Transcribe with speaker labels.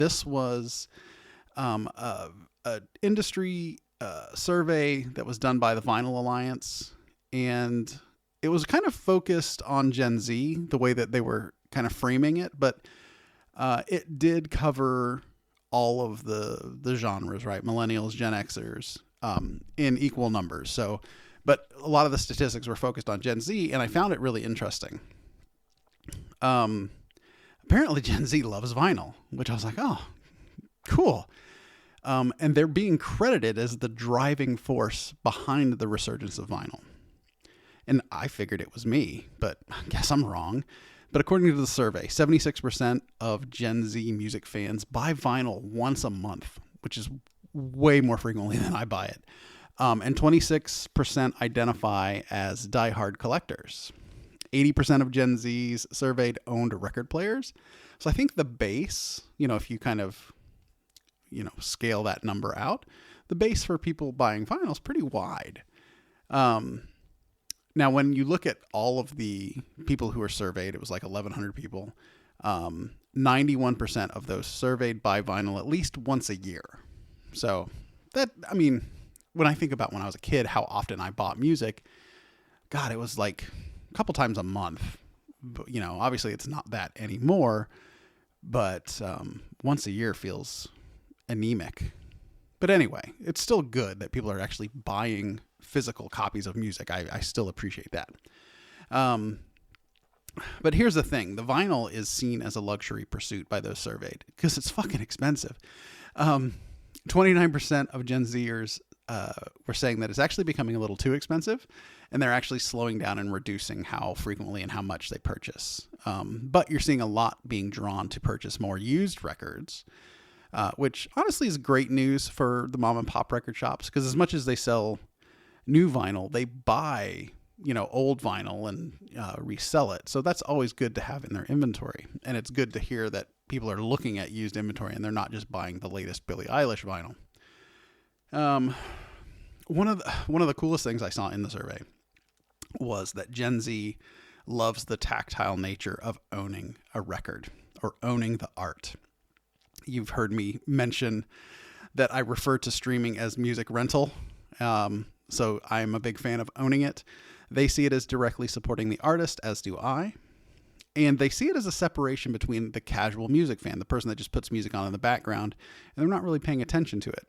Speaker 1: This was a industry survey that was done by the Vinyl Alliance, and it was kind of focused on Gen Z, the way that they were kind of framing it, but it did cover all of the genres, right? Millennials, Gen Xers, in equal numbers. So, but a lot of the statistics were focused on Gen Z, and I found it really interesting. Apparently Gen Z loves vinyl, which I was like, oh, cool. And they're being credited as the driving force behind the resurgence of vinyl. And I figured it was me, but I guess I'm wrong. But according to the survey, 76% of Gen Z music fans buy vinyl once a month, which is way more frequently than I buy it. And 26% identify as diehard collectors. 80% of Gen Zs surveyed owned record players. So I think the base, if you kind of, scale that number out, the base for people buying vinyl is pretty wide. Now, when you look at all of the people who were surveyed, it was like 1,100 people. 91% of those surveyed buy vinyl at least once a year. So when I think about when I was a kid, how often I bought music, God, it was like a couple times a month. But, obviously it's not that anymore, but once a year feels anemic. But anyway, it's still good that people are actually buying physical copies of music. I still appreciate that. But here's the thing. The vinyl is seen as a luxury pursuit by those surveyed because it's fucking expensive. 29% of Gen Zers were saying that it's actually becoming a little too expensive, and they're actually slowing down and reducing how frequently and how much they purchase. But you're seeing a lot being drawn to purchase more used records, which honestly is great news for the mom and pop record shops, because as much as they sell new vinyl, they buy, old vinyl and resell it. So that's always good to have in their inventory. And it's good to hear that people are looking at used inventory and they're not just buying the latest Billie Eilish vinyl. One of the coolest things I saw in the survey was that Gen Z loves the tactile nature of owning a record or owning the art. You've heard me mention that I refer to streaming as music rental. So I'm a big fan of owning it. They see it as directly supporting the artist, as do I. And they see it as a separation between the casual music fan, the person that just puts music on in the background, and they're not really paying attention to it.